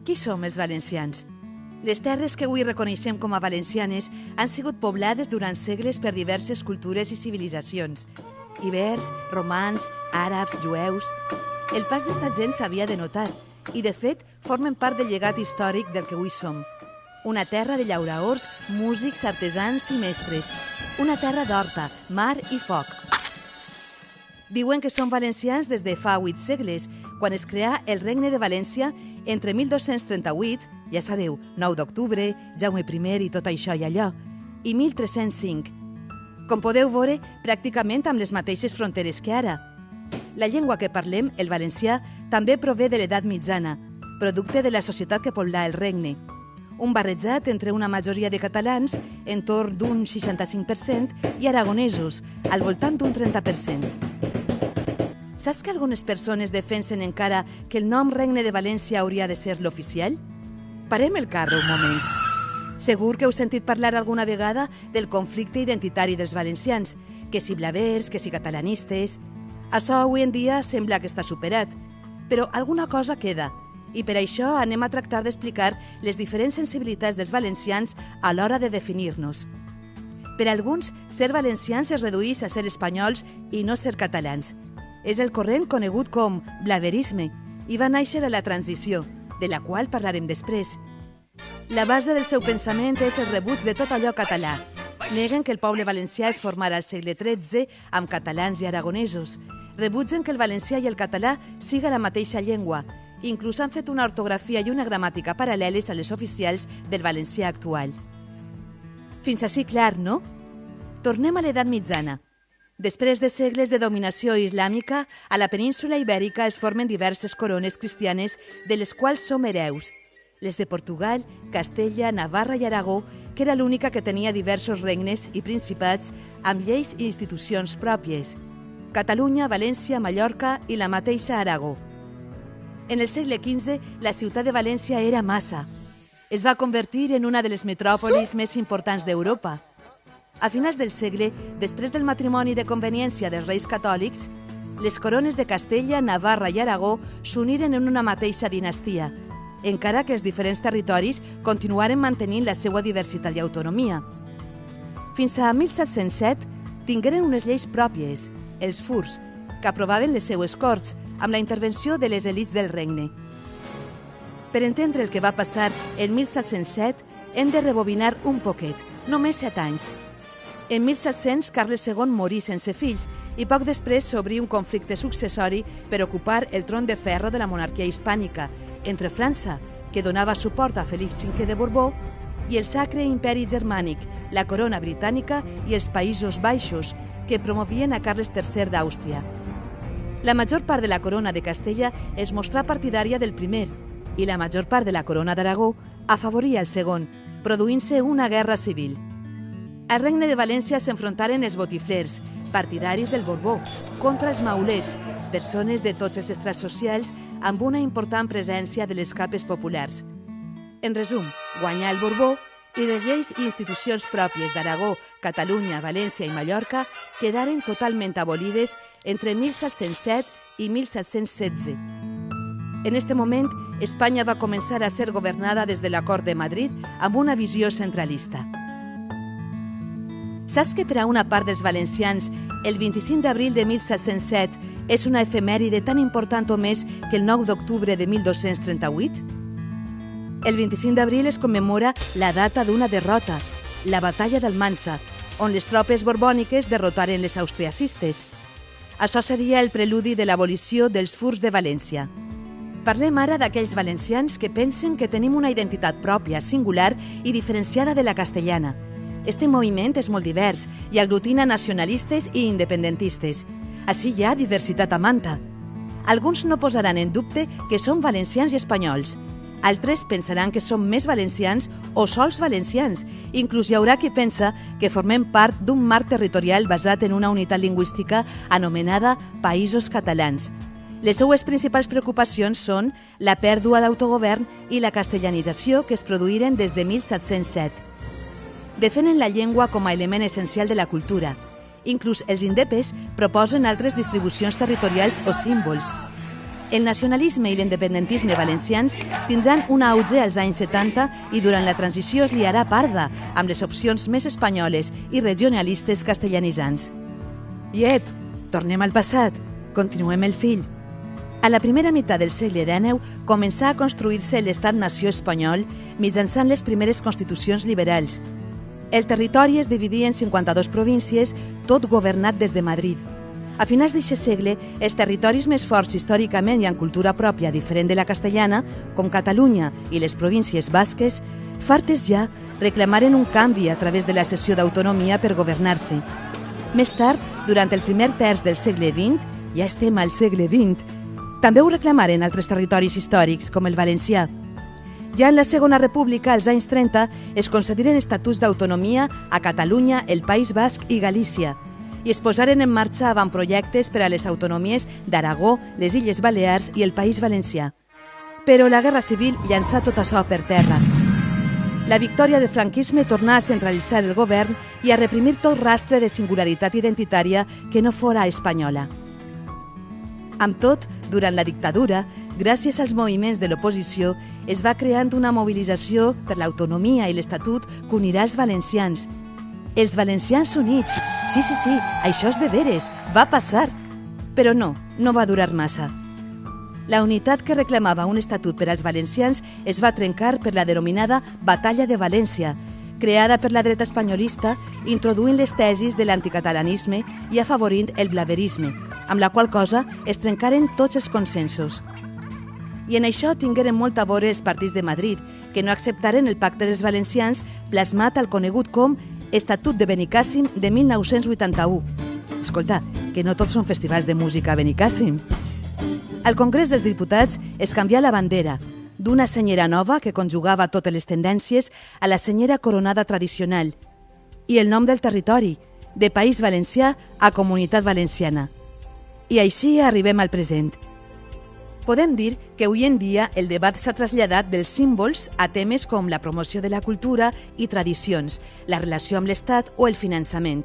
Qui som els valencians? Les terres que avui reconeixem com a valencianes han sigut poblades durant segles per diverses cultures i civilitzacions. Ibers, romans, àrabs, jueus... El pas d'esta gent s'havia de notar i, de fet, formen part del llegat històric del que avui som. Una terra de llauraors, músics, artesans i mestres. Una terra d'horta, mar i foc. Diuen que són valencians des de fa 8 segles, quan es creà el Regne de València entre 1238, ja sabeu, 9 d'octubre, Jaume I i tot això i allò, i 1305. Com podeu veure, pràcticament amb les mateixes fronteres que ara. La llengua que parlem, el valencià, també prové de l'edat mitjana, producte de la societat que poblà el regne. Un barrejat entre una majoria de catalans, entorn d'un 65%, i aragonesos, al voltant d'un 30%. Saps que algunes persones defensen encara que el nom Regne de València hauria de ser l'oficial? Parem el carro un moment. Segur que heu sentit parlar alguna vegada del conflicte identitari dels valencians, que si blavers, que si catalanistes... Això avui en dia sembla que està superat, però alguna cosa queda, i per això anem a tractar d'explicar les diferents sensibilitats dels valencians a l'hora de definir-nos. Per alguns, ser valencians es redueix a ser espanyols i no ser catalans. És el corrent conegut com blaverisme i va néixer a la transició, de la qual parlarem després. La base del seu pensament és el rebuig de tot allò català. Neguen que el poble valencià es formara al segle XIII amb catalans i aragonesos. Rebutgen que el valencià i el català siga la mateixa llengua. Inclús han fet una ortografia i una gramàtica paral·leles a les oficials del valencià actual. Fins ací clar, no? Tornem a l'edat mitjana. Després de segles de dominació islàmica, a la península ibèrica es formen diverses corones cristianes de les quals som hereus. Les de Portugal, Castella, Navarra i Aragó, que era l'única que tenia diversos regnes i principats amb lleis i institucions pròpies. Catalunya, València, Mallorca i la mateixa Aragó. En el segle XV, la ciutat de València era massa. Es va convertir en una de les metròpolis més importants d'Europa. A finals del segle, després del matrimoni de conveniència dels reis catòlics, les corones de Castella, Navarra i Aragó s'uniren en una mateixa dinastia, encara que els diferents territoris continuaren mantenint la seva diversitat i autonomia. Fins a 1707 tingueren unes lleis pròpies, els furs, que aprovaven les seues corts, amb la intervenció de les elits del regne. Per entendre el que va passar en 1707, hem de rebobinar un poquet, només 7 anys. En 1700, Carles II morí sense fills i poc després s'obrí un conflicte successori per ocupar el tron de ferro de la monarquia hispànica, entre França, que donava suport a Felip V de Borbó, i el Sacre Imperi Germànic, la corona britànica i els Països Baixos, que promovien a Carles III d'Àustria. La major part de la corona de Castella es mostrà partidària del primer i la major part de la corona d'Aragó afavoria el segon, produint-se una guerra civil. Al Regne de València s'enfrontaren els botiflers, partidaris del Borbó, contra els maulets, persones de tots els estrats socials amb una important presència de les capes populars. En resum, guanyà el Borbó i les lleis i institucions pròpies d'Aragó, Catalunya, València i Mallorca quedaren totalment abolides entre 1707 i 1716. En aquest moment, Espanya va començar a ser governada des de la Cort de Madrid amb una visió centralista. Saps que per a una part dels valencians el 25 d'abril de 1707 és una efemèride tan important o més que el 9 d'octubre de 1238? El 25 d'abril es commemora la data d'una derrota, la batalla d'Almansa, on les tropes borbòniques derrotaren les austriacistes. Això seria el preludi de l'abolició dels furs de València. Parlem ara d'aquells valencians que pensen que tenim una identitat pròpia, singular i diferenciada de la castellana. Este moviment és molt divers i aglutina nacionalistes i independentistes. Així hi ha diversitat a manta. Alguns no posaran en dubte que som valencians i espanyols. Altres pensaran que som més valencians o sols valencians. Inclús hi haurà qui pensa que formem part d'un marc territorial basat en una unitat lingüística anomenada Països Catalans. Les seues principals preocupacions són la pèrdua d'autogovern i la castellanització que es produïren des de 1707. Defenen la llengua com a element essencial de la cultura. Inclús els indepes proposen altres distribucions territorials o símbols. El nacionalisme i l'independentisme valencians tindran un auge als anys 70 i durant la transició es liarà parda amb les opcions més espanyoles i regionalistes castellanitzants. I tornem al passat, continuem el fil. A la primera meitat del segle XIX començà a construir-se l'estat-nació espanyol mitjançant les primeres constitucions liberals. El territori es dividia en 52 províncies, tot governat des de Madrid. A finals d'aquest segle, els territoris més forts històricament i en cultura pròpia diferent de la castellana, com Catalunya i les províncies basques, fartes ja reclamaren un canvi a través de la cessió d'autonomia per governar-se. Més tard, durant el primer terç del segle XX, ja estem al segle XX, també ho reclamaren altres territoris històrics, com el valencià. Ja en la Segona República, als anys 30, es concediren estatuts d'autonomia a Catalunya, el País Basc i Galícia, i es posaren en marxa avantprojectes per a les autonomies d'Aragó, les Illes Balears i el País Valencià. Però la Guerra Civil llançà tot això per terra. La victòria del franquisme tornà a centralitzar el govern i a reprimir tot rastre de singularitat identitària que no fora espanyola. Amb tot, durant la dictadura, gràcies als moviments de l'oposició, es va creant una mobilització per l'autonomia i l'Estatut que unirà els valencians. Els valencians units, sí, això és de veres, va passar. Però no va durar massa. La unitat que reclamava un estatut per als valencians es va trencar per la denominada Batalla de València, creada per la dreta espanyolista, introduint les tesis de l'anticatalanisme i afavorint el blaverisme, amb la qual cosa es trencaren tots els consensos. I en això tingueren molt a veure els partits de Madrid, que no acceptaren el pacte dels valencians plasmat al conegut com Estatut de Benicàssim de 1981. Escolta, que no tots són festivals de música a Benicàssim. Al Congrés dels Diputats es canvià la bandera d'una senyera nova que conjugava totes les tendències a la senyera coronada tradicional i el nom del territori, de País Valencià a Comunitat Valenciana. I així arribem al present. Podem dir que avui en dia el debat s'ha traslladat dels símbols a temes com la promoció de la cultura i tradicions, la relació amb l'Estat o el finançament.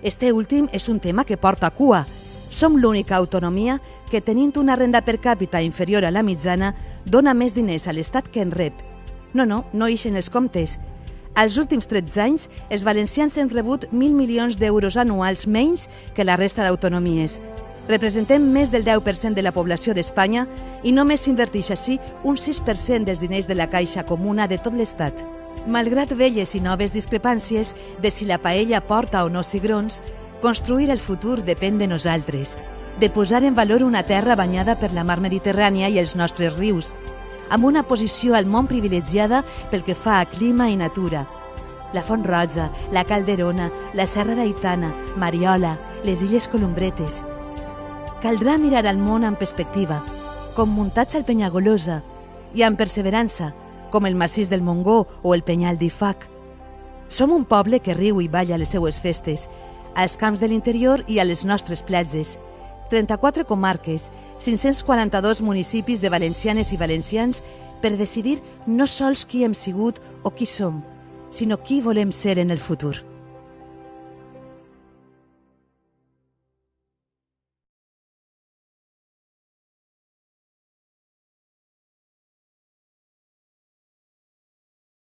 Este últim és un tema que porta cua. Som l'única autonomia que, tenint una renda per càpita inferior a la mitjana, dona més diners a l'Estat que en rep. No ixen els comptes. Als últims 13 anys, els valencians han rebut 1.000 milions d'euros anuals menys que la resta d'autonomies. Representem més del 10% de la població d'Espanya i només s'inverteix així un 6% dels diners de la caixa comuna de tot l'Estat. Malgrat velles i noves discrepàncies de si la paella porta o no cigrons, construir el futur depèn de nosaltres, de posar en valor una terra banyada per la mar Mediterrània i els nostres rius, amb una posició al món privilegiada pel que fa a clima i natura. La Font Roja, la Calderona, la Serra d'Aitana, Mariola, les Illes Columbretes. Caldrà mirar al món amb perspectiva, com muntats al Penyagolosa, i amb perseverança, com el massís del Montgó o el Penyal d'Ifac. Som un poble que riu i balla a les seues festes, als camps de l'interior i a les nostres platges. 34 comarques, 542 municipis de valencianes i valencians per decidir no sols qui hem sigut o qui som, sinó qui volem ser en el futur.